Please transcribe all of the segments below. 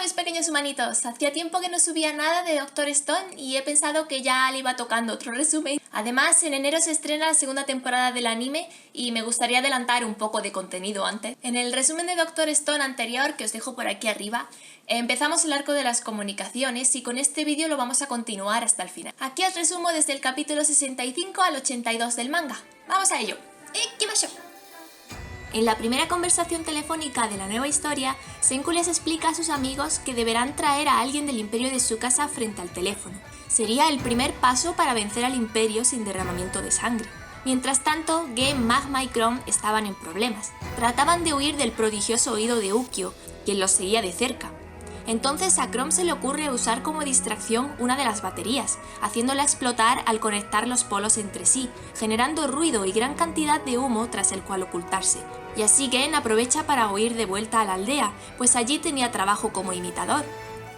mis pequeños humanitos, hacía tiempo que no subía nada de Dr. Stone y he pensado que ya le iba tocando otro resumen. Además, en enero se estrena la segunda temporada del anime y me gustaría adelantar un poco de contenido antes. En el resumen de Dr. Stone anterior, que os dejo por aquí arriba, empezamos el arco de las comunicaciones y con este vídeo lo vamos a continuar hasta el final. Aquí os resumo desde el capítulo 65 al 82 del manga. ¡Vamos a ello! ¡Ikimashou! En la primera conversación telefónica de la nueva historia, Senku les explica a sus amigos que deberán traer a alguien del imperio de Tsukasa frente al teléfono. Sería el primer paso para vencer al imperio sin derramamiento de sangre. Mientras tanto, Gen, Magma y Chrome estaban en problemas. Trataban de huir del prodigioso oído de Ukyo, quien los seguía de cerca. Entonces a Chrome se le ocurre usar como distracción una de las baterías, haciéndola explotar al conectar los polos entre sí, generando ruido y gran cantidad de humo tras el cual ocultarse. Y así Gen aprovecha para huir de vuelta a la aldea, pues allí tenía trabajo como imitador.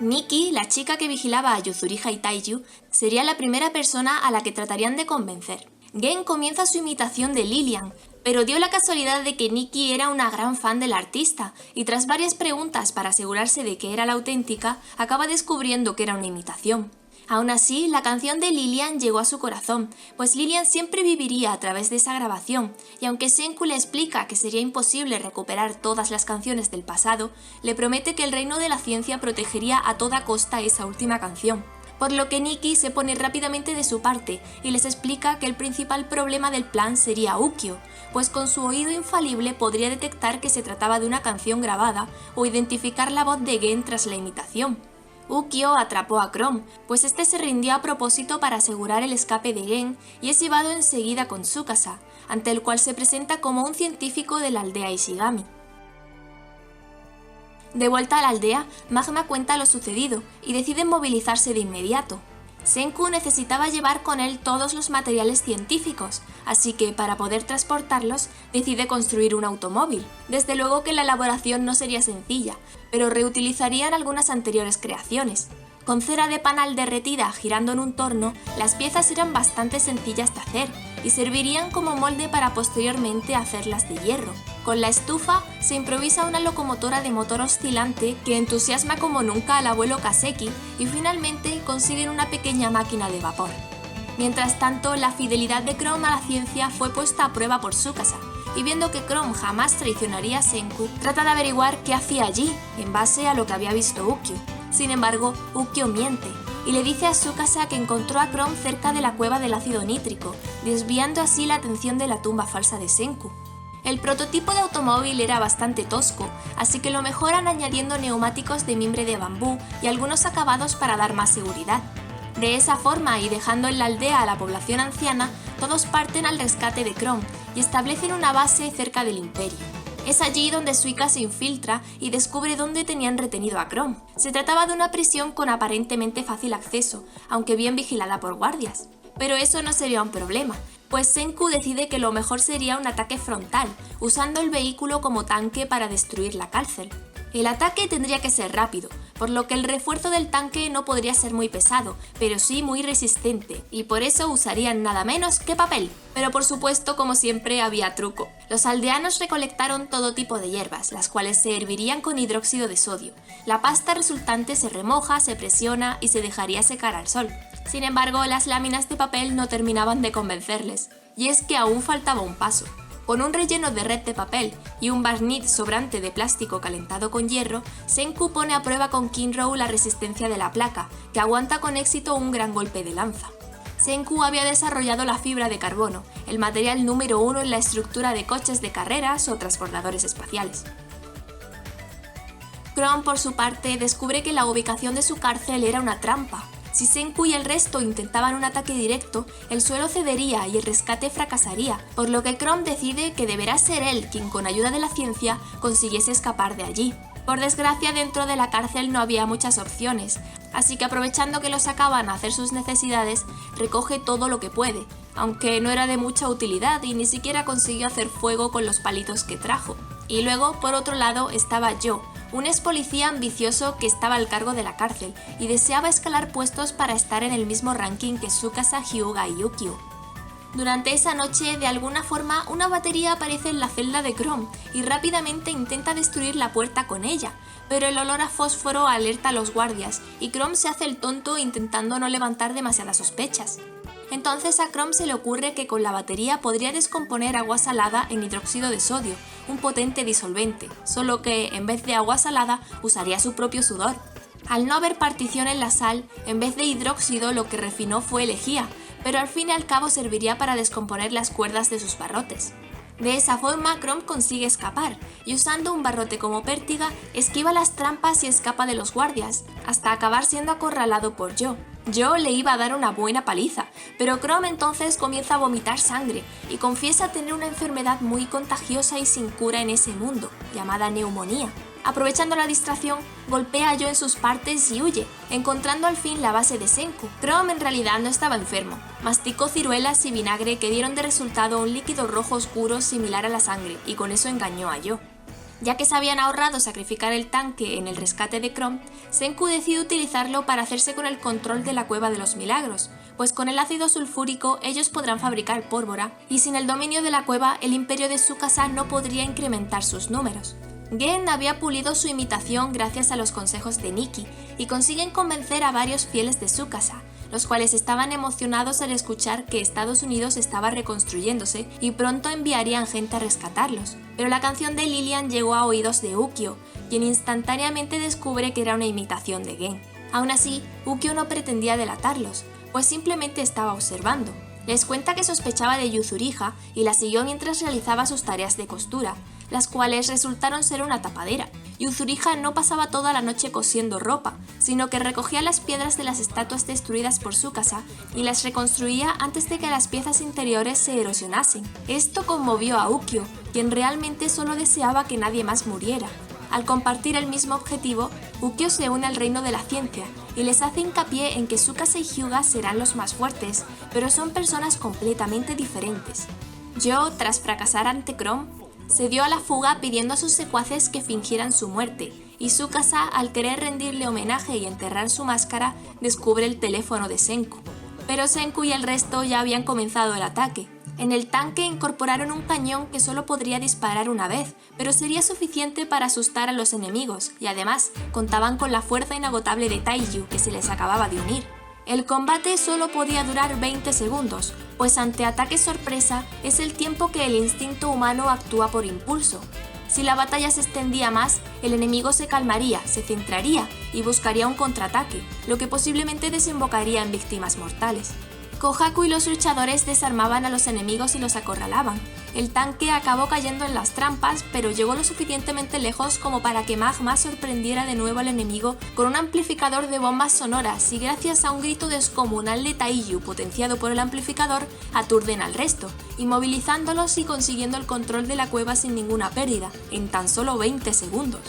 Nikki, la chica que vigilaba a Yuzuriha y Taiju, sería la primera persona a la que tratarían de convencer. Gen comienza su imitación de Lilian, pero dio la casualidad de que Nikki era una gran fan del artista y tras varias preguntas para asegurarse de que era la auténtica, acaba descubriendo que era una imitación. Aún así, la canción de Lilian llegó a su corazón, pues Lilian siempre viviría a través de esa grabación, y aunque Senku le explica que sería imposible recuperar todas las canciones del pasado, le promete que el reino de la ciencia protegería a toda costa esa última canción. Por lo que Nikki se pone rápidamente de su parte y les explica que el principal problema del plan sería Ukyo, pues con su oído infalible podría detectar que se trataba de una canción grabada o identificar la voz de Gen tras la imitación. Ukyo atrapó a Chrome, pues este se rindió a propósito para asegurar el escape de Gen y es llevado enseguida con Tsukasa, ante el cual se presenta como un científico de la aldea Ishigami. De vuelta a la aldea, Magma cuenta lo sucedido y decide movilizarse de inmediato. Senku necesitaba llevar con él todos los materiales científicos, así que para poder transportarlos decide construir un automóvil. Desde luego que la elaboración no sería sencilla, pero reutilizarían algunas anteriores creaciones. Con cera de panal derretida girando en un torno, las piezas eran bastante sencillas de hacer y servirían como molde para posteriormente hacerlas de hierro. Con la estufa se improvisa una locomotora de motor oscilante que entusiasma como nunca al abuelo Kaseki y finalmente consiguen una pequeña máquina de vapor. Mientras tanto, la fidelidad de Chrome a la ciencia fue puesta a prueba por Tsukasa, y viendo que Chrome jamás traicionaría a Senku, trata de averiguar qué hacía allí, en base a lo que había visto Ukyo. Sin embargo, Ukyo miente y le dice a Tsukasa que encontró a Chrome cerca de la cueva del ácido nítrico, desviando así la atención de la tumba falsa de Senku. El prototipo de automóvil era bastante tosco, así que lo mejoran añadiendo neumáticos de mimbre de bambú y algunos acabados para dar más seguridad. De esa forma, y dejando en la aldea a la población anciana, todos parten al rescate de Chrome y establecen una base cerca del imperio. Es allí donde Suika se infiltra y descubre dónde tenían retenido a Chrome. Se trataba de una prisión con aparentemente fácil acceso, aunque bien vigilada por guardias. Pero eso no sería un problema, pues Senku decide que lo mejor sería un ataque frontal, usando el vehículo como tanque para destruir la cárcel. El ataque tendría que ser rápido, por lo que el refuerzo del tanque no podría ser muy pesado, pero sí muy resistente, y por eso usarían nada menos que papel. Pero por supuesto, como siempre, había truco. Los aldeanos recolectaron todo tipo de hierbas, las cuales se hervirían con hidróxido de sodio. La pasta resultante se remoja, se presiona y se dejaría secar al sol. Sin embargo, las láminas de papel no terminaban de convencerles, y es que aún faltaba un paso. Con un relleno de red de papel y un barniz sobrante de plástico calentado con hierro, Senku pone a prueba con Kinro la resistencia de la placa, que aguanta con éxito un gran golpe de lanza. Senku había desarrollado la fibra de carbono, el material número 1 en la estructura de coches de carreras o transbordadores espaciales. Chrome, por su parte, descubre que la ubicación de su cárcel era una trampa. Si Senku y el resto intentaban un ataque directo, el suelo cedería y el rescate fracasaría, por lo que Chrome decide que deberá ser él quien con ayuda de la ciencia consiguiese escapar de allí. Por desgracia, dentro de la cárcel no había muchas opciones, así que aprovechando que lo sacaban a hacer sus necesidades, recoge todo lo que puede, aunque no era de mucha utilidad y ni siquiera consiguió hacer fuego con los palitos que trajo. Y luego, por otro lado, estaba Yo, un ex policía ambicioso que estaba al cargo de la cárcel y deseaba escalar puestos para estar en el mismo ranking que Tsukasa, Hyuga y Ukyo. Durante esa noche, de alguna forma, una batería aparece en la celda de Chrome y rápidamente intenta destruir la puerta con ella, pero el olor a fósforo alerta a los guardias y Chrome se hace el tonto intentando no levantar demasiadas sospechas. Entonces a Chrome se le ocurre que con la batería podría descomponer agua salada en hidróxido de sodio, un potente disolvente, solo que en vez de agua salada usaría su propio sudor. Al no haber partición en la sal, en vez de hidróxido lo que refinó fue lejía, pero al fin y al cabo serviría para descomponer las cuerdas de sus barrotes. De esa forma, Chrome consigue escapar, y usando un barrote como pértiga, esquiva las trampas y escapa de los guardias, hasta acabar siendo acorralado por Joe. Joe le iba a dar una buena paliza, pero Chrome entonces comienza a vomitar sangre, y confiesa tener una enfermedad muy contagiosa y sin cura en ese mundo, llamada neumonía. Aprovechando la distracción, golpea a Joe en sus partes y huye, encontrando al fin la base de Senku. Chrome en realidad no estaba enfermo, masticó ciruelas y vinagre que dieron de resultado un líquido rojo oscuro similar a la sangre, y con eso engañó a Joe. Ya que se habían ahorrado sacrificar el tanque en el rescate de Chrome, Senku decide utilizarlo para hacerse con el control de la Cueva de los Milagros, pues con el ácido sulfúrico ellos podrán fabricar pólvora, y sin el dominio de la cueva el imperio de Tsukasa no podría incrementar sus números. Gen había pulido su imitación gracias a los consejos de Nikki y consiguen convencer a varios fieles de Tsukasa, los cuales estaban emocionados al escuchar que Estados Unidos estaba reconstruyéndose y pronto enviarían gente a rescatarlos. Pero la canción de Lilian llegó a oídos de Ukyo, quien instantáneamente descubre que era una imitación de Gen. Aún así, Ukyo no pretendía delatarlos, pues simplemente estaba observando. Les cuenta que sospechaba de Yuzuriha y la siguió mientras realizaba sus tareas de costura, las cuales resultaron ser una tapadera. Yuzuriha no pasaba toda la noche cosiendo ropa, sino que recogía las piedras de las estatuas destruidas por Tsukasa y las reconstruía antes de que las piezas interiores se erosionasen. Esto conmovió a Ukyo, quien realmente solo deseaba que nadie más muriera. Al compartir el mismo objetivo, Ukyo se une al reino de la ciencia y les hace hincapié en que Tsukasa y Hyuga serán los más fuertes, pero son personas completamente diferentes. Joe, tras fracasar ante Chrome, se dio a la fuga pidiendo a sus secuaces que fingieran su muerte, y Tsukasa, al querer rendirle homenaje y enterrar su máscara, descubre el teléfono de Senku. Pero Senku y el resto ya habían comenzado el ataque. En el tanque incorporaron un cañón que solo podría disparar una vez, pero sería suficiente para asustar a los enemigos, y además contaban con la fuerza inagotable de Taiju que se les acababa de unir. El combate solo podía durar 20 segundos, pues ante ataque sorpresa es el tiempo que el instinto humano actúa por impulso. Si la batalla se extendía más, el enemigo se calmaría, se centraría y buscaría un contraataque, lo que posiblemente desembocaría en víctimas mortales. Kohaku y los luchadores desarmaban a los enemigos y los acorralaban. El tanque acabó cayendo en las trampas, pero llegó lo suficientemente lejos como para que Magma sorprendiera de nuevo al enemigo con un amplificador de bombas sonoras y gracias a un grito descomunal de Taiju potenciado por el amplificador, aturden al resto, inmovilizándolos y consiguiendo el control de la cueva sin ninguna pérdida, en tan solo 20 segundos.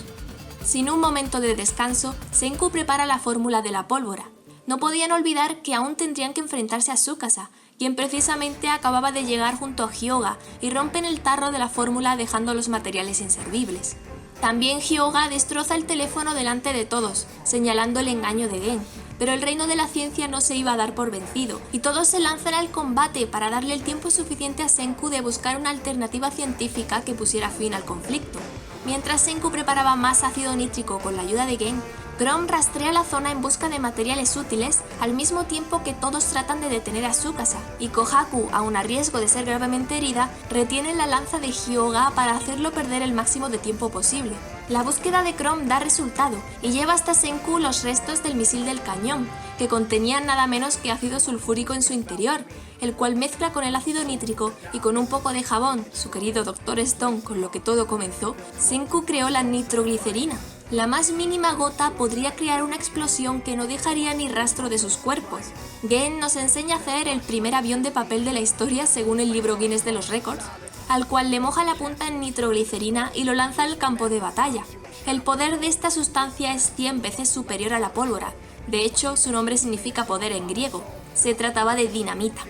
Sin un momento de descanso, Senku prepara la fórmula de la pólvora. No podían olvidar que aún tendrían que enfrentarse a Tsukasa, quien precisamente acababa de llegar junto a Hyuga y rompen el tarro de la fórmula dejando los materiales inservibles. También Hyuga destroza el teléfono delante de todos, señalando el engaño de Gen, pero el reino de la ciencia no se iba a dar por vencido, y todos se lanzan al combate para darle el tiempo suficiente a Senku de buscar una alternativa científica que pusiera fin al conflicto. Mientras Senku preparaba más ácido nítrico con la ayuda de Gen, Chrome rastrea la zona en busca de materiales útiles al mismo tiempo que todos tratan de detener a Tsukasa, y Kohaku, aun a riesgo de ser gravemente herida, retiene la lanza de Hyuga para hacerlo perder el máximo de tiempo posible. La búsqueda de Chrome da resultado y lleva hasta Senku los restos del misil del cañón, que contenían nada menos que ácido sulfúrico en su interior, el cual mezcla con el ácido nítrico y con un poco de jabón, su querido Dr. Stone con lo que todo comenzó, Senku creó la nitroglicerina. La más mínima gota podría crear una explosión que no dejaría ni rastro de sus cuerpos. Gen nos enseña a hacer el primer avión de papel de la historia según el libro Guinness de los Récords, al cual le moja la punta en nitroglicerina y lo lanza al campo de batalla. El poder de esta sustancia es 100 veces superior a la pólvora. De hecho, su nombre significa poder en griego. Se trataba de dinamita.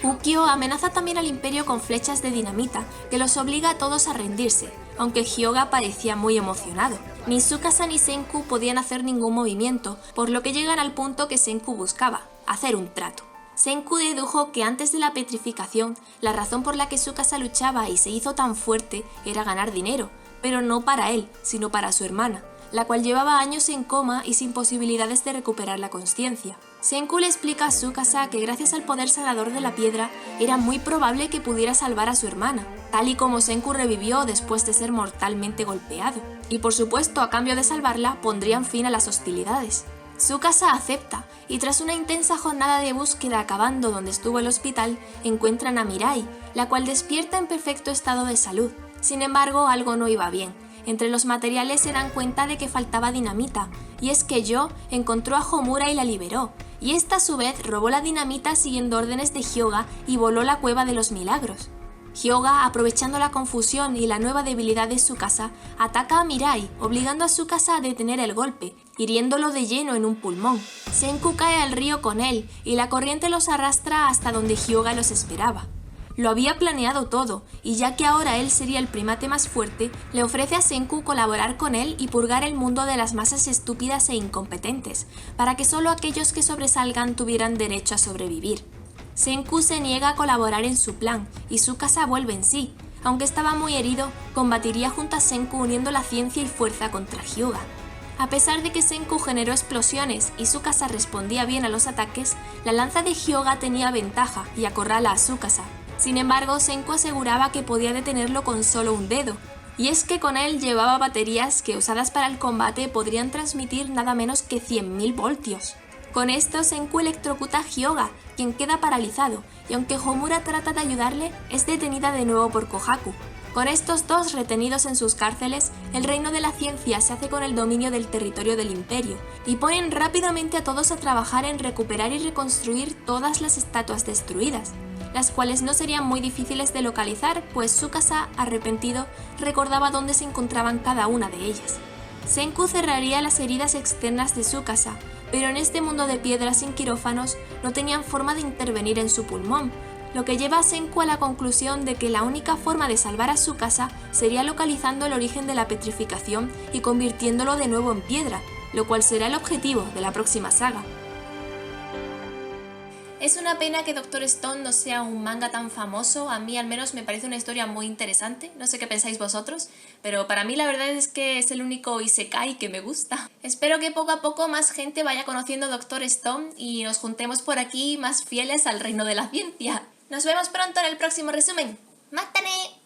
Ukyo amenaza también al imperio con flechas de dinamita, que los obliga a todos a rendirse, aunque Hyuga parecía muy emocionado. Ni Tsukasa ni Senku podían hacer ningún movimiento, por lo que llegan al punto que Senku buscaba, hacer un trato. Senku dedujo que antes de la petrificación, la razón por la que Tsukasa luchaba y se hizo tan fuerte era ganar dinero, pero no para él, sino para su hermana, la cual llevaba años en coma y sin posibilidades de recuperar la consciencia. Senku le explica a Tsukasa que gracias al poder sanador de la piedra era muy probable que pudiera salvar a su hermana, tal y como Senku revivió después de ser mortalmente golpeado, y por supuesto a cambio de salvarla pondrían fin a las hostilidades. Tsukasa acepta, y tras una intensa jornada de búsqueda acabando donde estuvo el hospital, encuentran a Mirai, la cual despierta en perfecto estado de salud. Sin embargo, algo no iba bien. Entre los materiales se dan cuenta de que faltaba dinamita, y es que Yo encontró a Homura y la liberó, y esta a su vez robó la dinamita siguiendo órdenes de Hyuga y voló la cueva de los milagros. Hyuga, aprovechando la confusión y la nueva debilidad de Tsukasa, ataca a Mirai, obligando a Tsukasa a detener el golpe, hiriéndolo de lleno en un pulmón. Senku cae al río con él, y la corriente los arrastra hasta donde Hyuga los esperaba. Lo había planeado todo, y ya que ahora él sería el primate más fuerte, le ofrece a Senku colaborar con él y purgar el mundo de las masas estúpidas e incompetentes, para que solo aquellos que sobresalgan tuvieran derecho a sobrevivir. Senku se niega a colaborar en su plan, y Tsukasa vuelve en sí. Aunque estaba muy herido, combatiría junto a Senku uniendo la ciencia y fuerza contra Hyuga. A pesar de que Senku generó explosiones y Tsukasa respondía bien a los ataques, la lanza de Hyuga tenía ventaja y acorrala a Tsukasa. Sin embargo, Senku aseguraba que podía detenerlo con solo un dedo, y es que con él llevaba baterías que usadas para el combate podrían transmitir nada menos que 100.000 voltios. Con esto Senku electrocuta a Hyuga, quien queda paralizado, y aunque Homura trata de ayudarle, es detenida de nuevo por Kohaku. Con estos dos retenidos en sus cárceles, el reino de la ciencia se hace con el dominio del territorio del imperio, y ponen rápidamente a todos a trabajar en recuperar y reconstruir todas las estatuas destruidas, las cuales no serían muy difíciles de localizar, pues Tsukasa, arrepentido, recordaba dónde se encontraban cada una de ellas. Senku cerraría las heridas externas de Tsukasa, pero en este mundo de piedras sin quirófanos no tenían forma de intervenir en su pulmón, lo que lleva a Senku a la conclusión de que la única forma de salvar a Tsukasa sería localizando el origen de la petrificación y convirtiéndolo de nuevo en piedra, lo cual será el objetivo de la próxima saga. Es una pena que Doctor Stone no sea un manga tan famoso, a mí al menos me parece una historia muy interesante, no sé qué pensáis vosotros, pero para mí la verdad es que es el único isekai que me gusta. Espero que poco a poco más gente vaya conociendo Doctor Stone y nos juntemos por aquí más fieles al reino de la ciencia. Nos vemos pronto en el próximo resumen. ¡Mátane!